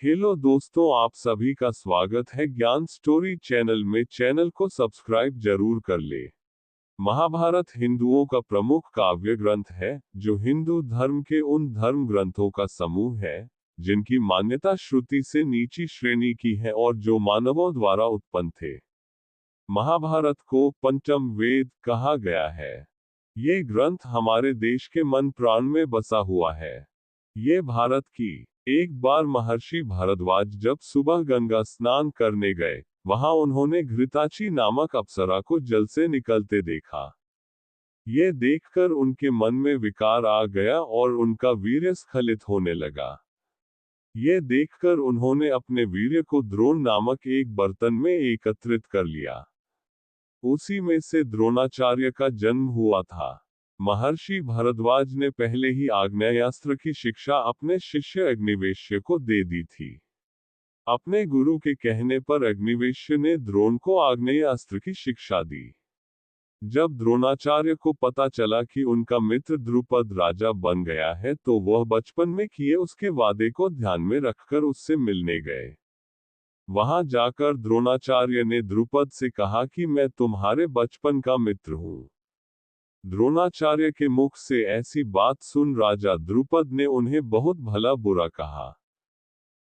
Hello दोस्तों, आप सभी का स्वागत है ज्ञान स्टोरी चैनल में। चैनल को सब्सक्राइब जरूर कर ले। महाभारत हिंदुओं का प्रमुख काव्य ग्रंथ है, जो हिंदू धर्म के उन धर्म ग्रंथों का समूह है जिनकी मान्यता श्रुति से नीची श्रेणी की है और जो मानवों द्वारा उत्पन्न थे। महाभारत को पंचम वेद कहा गया है। ये ग्रंथ हमारे देश के मन प्राण में बसा हुआ है। ये भारत की। एक बार महर्षि भारद्वाज जब सुबह गंगा स्नान करने गए, वहां उन्होंने घृताची नामक अप्सरा को जल से निकलते देखा। ये देखकर उनके मन में विकार आ गया और उनका वीर्य स्खलित होने लगा। ये देखकर उन्होंने अपने वीर्य को द्रोण नामक एक बर्तन में एकत्रित कर लिया। उसी में से द्रोणाचार्य का जन्म हुआ था। महर्षि भारद्वाज ने पहले ही आग्नेयास्त्र की शिक्षा अपने शिष्य अग्निवेश्य को दे दी थी। अपने गुरु के कहने पर अग्निवेश्य ने द्रोण को आग्नेयास्त्र की शिक्षा दी। जब द्रोणाचार्य को पता चला कि उनका मित्र द्रुपद राजा बन गया है, तो वह बचपन में किए उसके वादे को ध्यान में रखकर उससे मिलने गए। वहां जाकर द्रोणाचार्य ने द्रुपद से कहा कि मैं तुम्हारे बचपन का मित्र हूं। द्रोणाचार्य के मुख से ऐसी बात सुन राजा द्रुपद ने उन्हें बहुत भला बुरा कहा।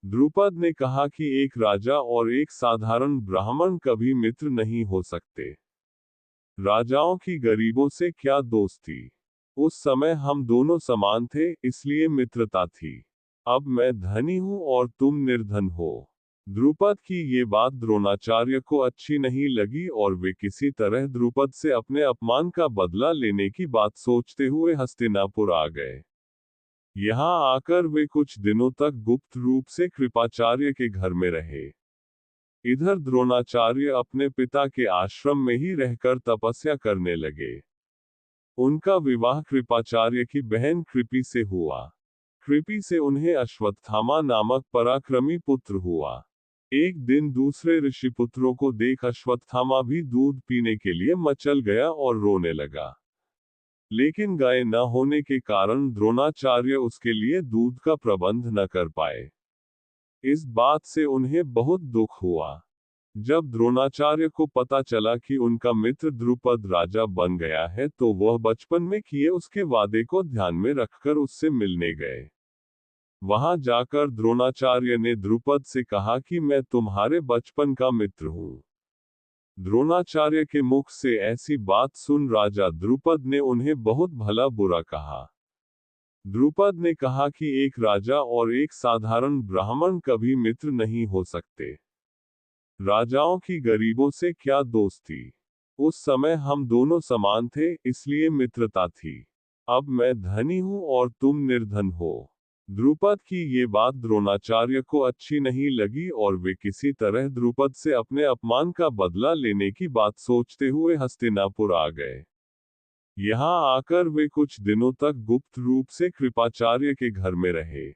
द्रुपद ने कहा कि एक राजा और एक साधारण ब्राह्मण कभी मित्र नहीं हो सकते। राजाओं की गरीबों से क्या दोस्ती। उस समय हम दोनों समान थे, इसलिए मित्रता थी। अब मैं धनी हूं और तुम निर्धन हो। द्रुपद की ये बात द्रोणाचार्य को अच्छी नहीं लगी और वे किसी तरह द्रुपद से अपने अपमान का बदला लेने की बात सोचते हुए हस्तिनापुर आ गए। यहाँ आकर वे कुछ दिनों तक गुप्त रूप से कृपाचार्य के घर में रहे। इधर द्रोणाचार्य अपने पिता के आश्रम में ही रहकर तपस्या करने लगे। उनका विवाह कृपाचार्य की बहन कृपि से हुआ। कृपि से उन्हें अश्वत्थामा नामक पराक्रमी पुत्र हुआ। एक दिन दूसरे ऋषिपुत्रों को देख अश्वत्थामा भी दूध पीने के लिए मचल गया और रोने लगा। लेकिन गाय न होने के कारण द्रोणाचार्य उसके लिए दूध का प्रबंध न कर पाए। इस बात से उन्हें बहुत दुख हुआ। जब द्रोणाचार्य को पता चला कि उनका मित्र द्रुपद राजा बन गया है, तो वह बचपन में किए उसके वादे को ध्यान में रखकर उससे मिलने गए। वहां जाकर द्रोणाचार्य ने द्रुपद से कहा कि मैं तुम्हारे बचपन का मित्र हूं। द्रोणाचार्य के मुख से ऐसी बात सुन राजा द्रुपद ने उन्हें बहुत भला बुरा कहा। द्रुपद ने कहा कि एक राजा और एक साधारण ब्राह्मण कभी मित्र नहीं हो सकते। राजाओं की गरीबों से क्या दोस्ती। उस समय हम दोनों समान थे, इसलिए मित्रता थी। अब मैं धनी हूं और तुम निर्धन हो। द्रुपद की ये बात द्रोणाचार्य को अच्छी नहीं लगी और वे किसी तरह द्रुपद से अपने अपमान का बदला लेने की बात सोचते हुए हस्तिनापुर आ गए। यहाँ आकर वे कुछ दिनों तक गुप्त रूप से कृपाचार्य के घर में रहे।